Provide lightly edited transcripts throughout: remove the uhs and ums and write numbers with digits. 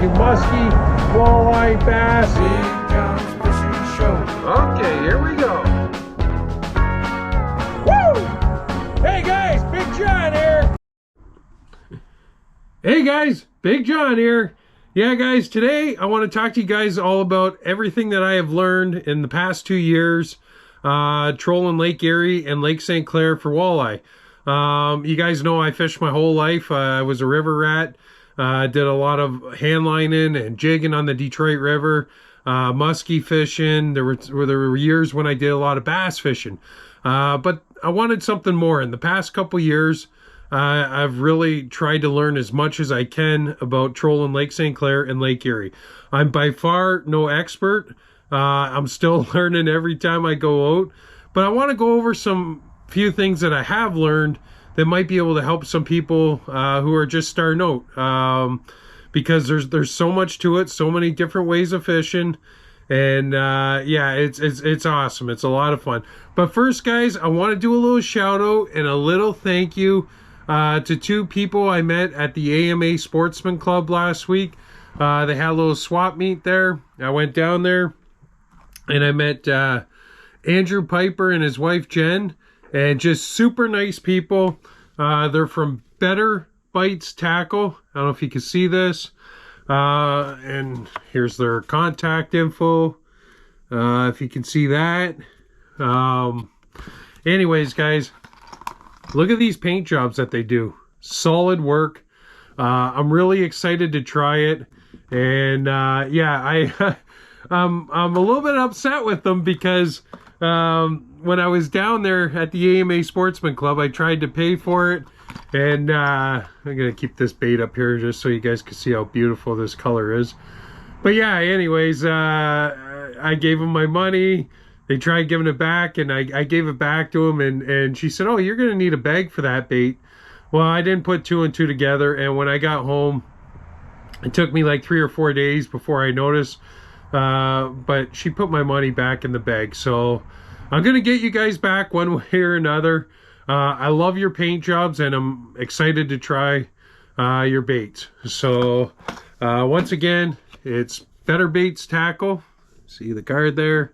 to musky, walleye, bass. Big John's Fishing Show. Okay, here we go. Woo! Hey guys, Big John here. Hey guys, Big John here. Yeah guys, today I want to talk to you guys all about everything that I have learned in the past 2 years trolling Lake Erie and Lake St. Clair for walleye. You guys know I fished my whole life. I was a river rat. Did a lot of hand lining and jigging on the Detroit River, muskie fishing. There were years when I did a lot of bass fishing, but I wanted something more. In the past couple years, I've really tried to learn as much as I can about trolling Lake St. Clair and Lake Erie. I'm by far no expert. I'm still learning every time I go out, but I want to go over some few things that I have learned that might be able to help some people who are just starting out, because there's so much to it, so many different ways of fishing, and yeah, it's awesome. It's a lot of fun. But first, guys, I want to do a little shout out and a little thank you to 2 people I met at the AMA Sportsman Club last week. They had a little swap meet there. I went down there and I met Andrew Piper and his wife Jen, and just super nice people. They're from Better Bites Tackle. I don't know if you can see this. And here's their contact info. If you can see that. Anyways, guys, look at these paint jobs that they do. Solid work. I'm really excited to try it. And yeah, I'm a little bit upset with them because when I was down there at the AMA Sportsman Club, I tried to pay for it, and I'm gonna keep this bait up here just so you guys can see how beautiful this color is. But yeah, anyways, I gave them my money. They tried giving it back, and I gave it back to them, and she said, "Oh, you're gonna need a bag for that bait." Well, I didn't put 2 and 2 together, and when I got home, it took me like 3 or 4 days before I noticed. But she put my money back in the bag, so I'm gonna get you guys back one way or another. I love your paint jobs, and I'm excited to try your baits. So once again, it's Better Baits Tackle. See the card there,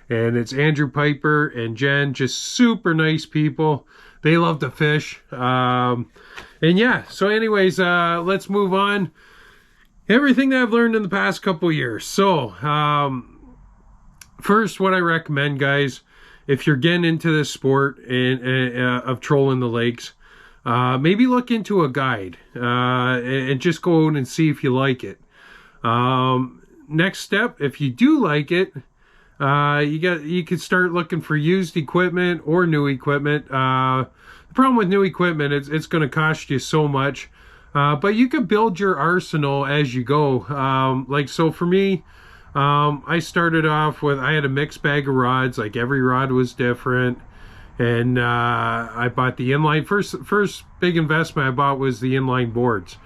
and it's Andrew Piper and Jen, just super nice people. They love to fish, and yeah. So anyways, let's move on. Everything that I've learned in the past couple years. So, first, what I recommend, guys, if you're getting into this sport of trolling the lakes, maybe look into a guide and just go out and see if you like it. Next step, if you do like it, you could start looking for used equipment or new equipment. The problem with new equipment, it's going to cost you so much. But you can build your arsenal as you go. Like, so for me, I started off with, I had a mixed bag of rods. Like, every rod was different. And I bought the inline. First big investment I bought was the inline boards.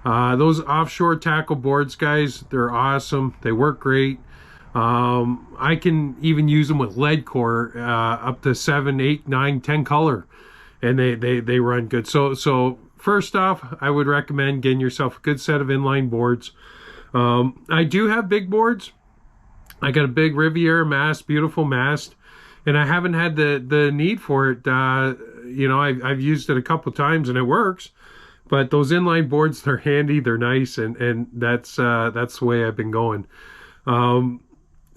Those offshore tackle boards, guys, they're awesome. They work great. I can even use them with lead core up to 7, 8, 9, 10 color. And they run good. So first off, I would recommend getting yourself a good set of inline boards. I do have big boards. I got a big Riviera mast, beautiful mast, and I haven't had the need for it. You know, I've used it a couple times and it works. But those inline boards, they're handy, they're nice, and that's the way I've been going.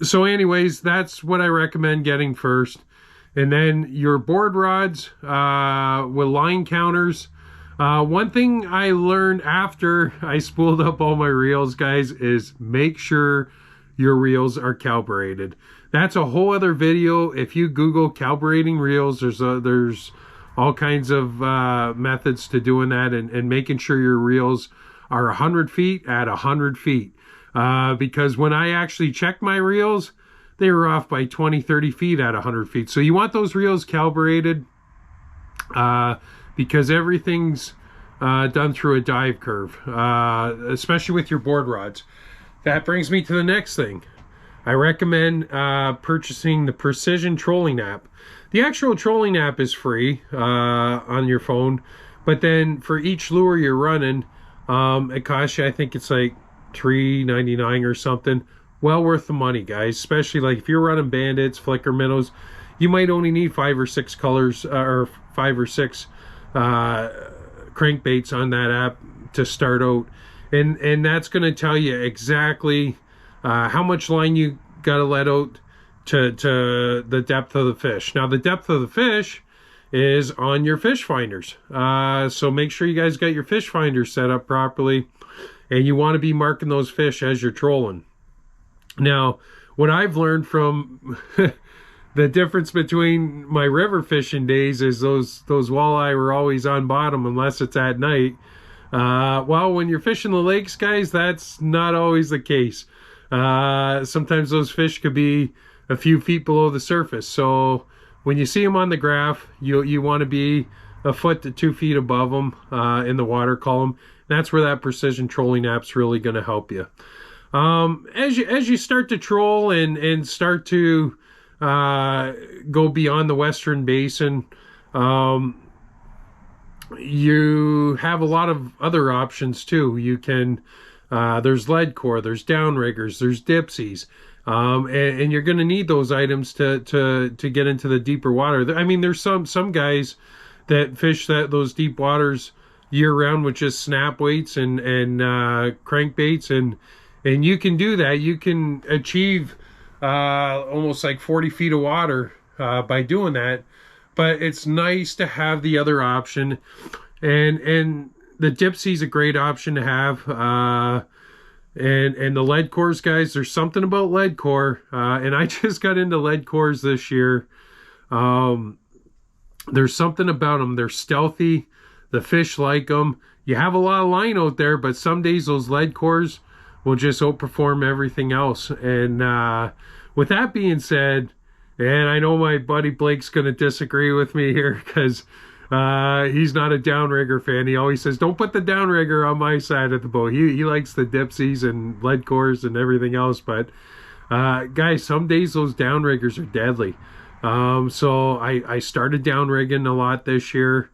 So anyways, that's what I recommend getting first. And then your board rods with line counters. One thing I learned after I spooled up all my reels, guys, is make sure your reels are calibrated. That's a whole other video. If you Google calibrating reels, there's all kinds of methods to doing that, and making sure your reels are 100 feet at 100 feet. Because when I actually checked my reels, they were off by 20, 30 feet at 100 feet. So you want those reels calibrated, because everything's done through a dive curve, especially with your board rods. That brings me to the next thing. I recommend purchasing the Precision Trolling app. The actual trolling app is free on your phone, but then for each lure you're running, it costs you, I think it's like $3.99 or something. Well worth the money, guys. Especially like if you're running bandits, flicker minnows, you might only need 5 or 6 colors, or 5 or 6 crankbaits on that app to start out, and that's going to tell you exactly how much line you got to let out to the depth of the fish. Now the depth of the fish is on your fish finders, so make sure you guys got your fish finders set up properly, and you want to be marking those fish as you're trolling. Now what I've learned from the difference between my river fishing days is those walleye were always on bottom unless it's at night. Well, when you're fishing the lakes, guys, that's not always the case. Sometimes those fish could be a few feet below the surface. So when you see them on the graph, you want to be a foot to 2 feet above them in the water column. That's where that precision trolling app's really going to help you. As you start to troll and start to go beyond the Western Basin, you have a lot of other options too. You can there's lead core, there's downriggers, there's dipsies, and you're going to need those items to get into the deeper water. I mean, there's some guys that fish those deep waters year round with just snap weights and crankbaits, and you can do that. You can achieve almost like 40 feet of water by doing that. But it's nice to have the other option, and the Dipsy's a great option to have, and the lead cores, guys. There's something about lead core, and I just got into lead cores this year. There's something about them. They're stealthy. The fish like them. You have a lot of line out there, but some days those lead cores will just outperform everything else. And with that being said, and I know my buddy Blake's going to disagree with me here because he's not a downrigger fan. He always says, don't put the downrigger on my side of the boat. He likes the dipsies and lead cores and everything else. But guys, some days those downriggers are deadly. So I started downrigging a lot this year.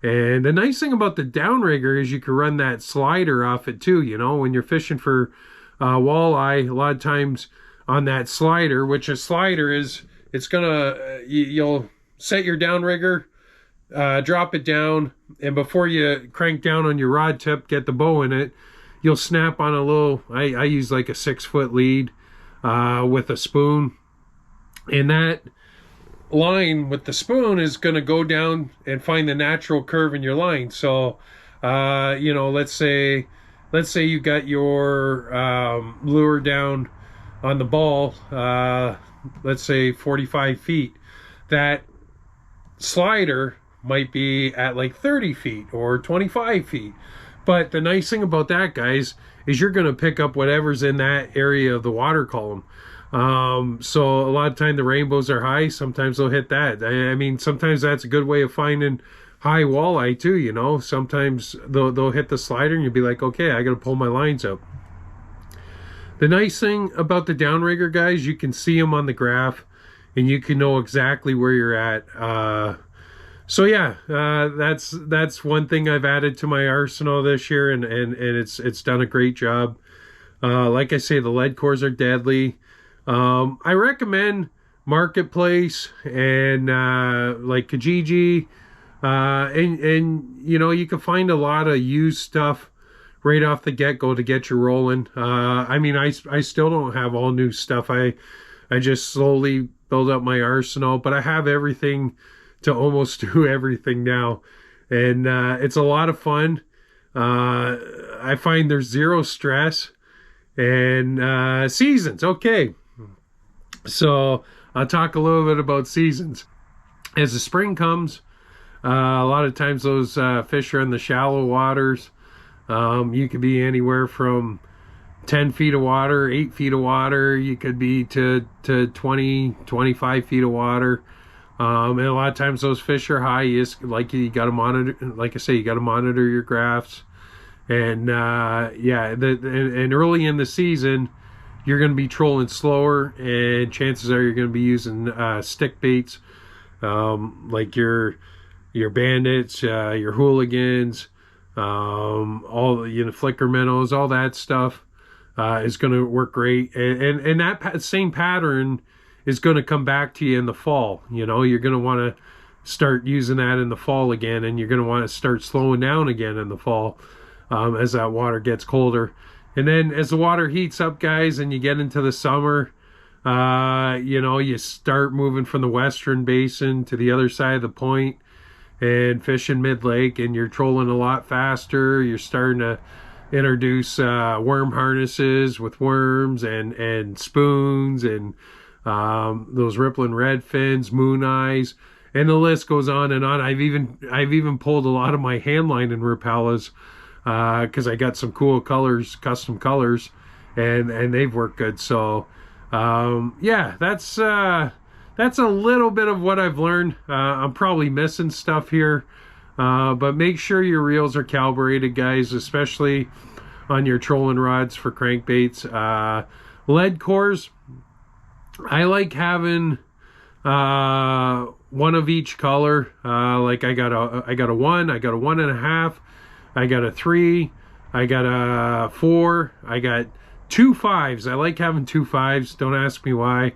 And the nice thing about the downrigger is you can run that slider off it too. You know, when you're fishing for walleye, a lot of times on that slider, which a slider is, it's gonna, you'll set your downrigger, drop it down, and before you crank down on your rod tip, get the bow in it, you'll snap on a little, I use like a 6-foot lead with a spoon, and that line with the spoon is going to go down and find the natural curve in your line. So you know, let's say you got your lure down on the ball, let's say 45 feet. That slider might be at like 30 feet or 25 feet. But the nice thing about that, guys, is you're going to pick up whatever's in that area of the water column. So a lot of time the rainbows are high. Sometimes they'll hit that. I mean, sometimes that's a good way of finding high walleye too, you know. Sometimes they'll hit the slider and you'll be like, okay, I got to pull my lines up. The nice thing about the downrigger, guys, you can see them on the graph and you can know exactly where you're at. So yeah, that's one thing I've added to my arsenal this year, and it's done a great job. Like I say, the lead cores are deadly. I recommend Marketplace and like Kijiji, and you know, you can find a lot of used stuff right off the get-go to get you rolling. I mean, I still don't have all new stuff. I just slowly build up my arsenal, but I have everything to almost do everything now, and it's a lot of fun. I find there's zero stress. And seasons, okay. So I'll talk a little bit about seasons. As the spring comes, a lot of times those fish are in the shallow waters. You could be anywhere from 10 feet of water, 8 feet of water. You could be to 20, 25 feet of water. And a lot of times those fish are high. You got to monitor, like I say, you got to monitor your graphs. And yeah, and early in the season, you're going to be trolling slower, and chances are you're going to be using stick baits, like your bandits, your hooligans, all, you know, flicker minnows, all that stuff. is going to work great. And that same pattern is going to come back to you in the fall. You know, you're going to want to start using that in the fall again, and you're going to want to start slowing down again in the fall as that water gets colder. And then as the water heats up, guys, and you get into the summer, you know, you start moving from the western basin to the other side of the point and fishing mid-lake, and you're trolling a lot faster. You're starting to introduce worm harnesses with worms and spoons and those rippling red fins, moon eyes, and the list goes on and on. I've even pulled a lot of my hand line in Rapalas because I got some cool colors, custom colors, and they've worked good. So yeah, that's a little bit of what I've learned. I'm probably missing stuff here, but make sure your reels are calibrated, guys, especially on your trolling rods for crankbaits. Lead cores, I like having one of each color. Like I got a 1, I got a 1.5, I got a 3, I got a 4, I got 2 5s. I like having 2 5s. Don't ask me why.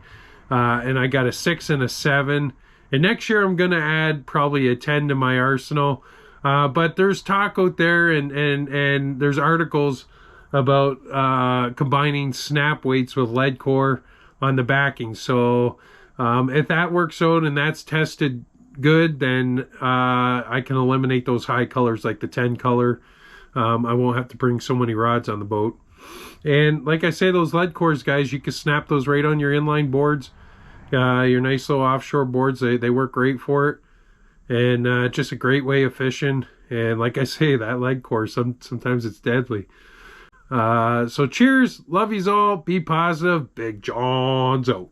And I got a 6 and a 7. And next year I'm gonna add probably a 10 to my arsenal. But there's talk out there, and there's articles about combining snap weights with lead core on the backing. So if that works out and that's tested good, then I can eliminate those high colors like the 10 color. I won't have to bring so many rods on the boat. And like I say, those lead cores, guys, you can snap those right on your inline boards, your nice little offshore boards. They work great for it, and just a great way of fishing. And like I say, that lead core, sometimes it's deadly. So cheers, love yous all, be positive, Big John's out.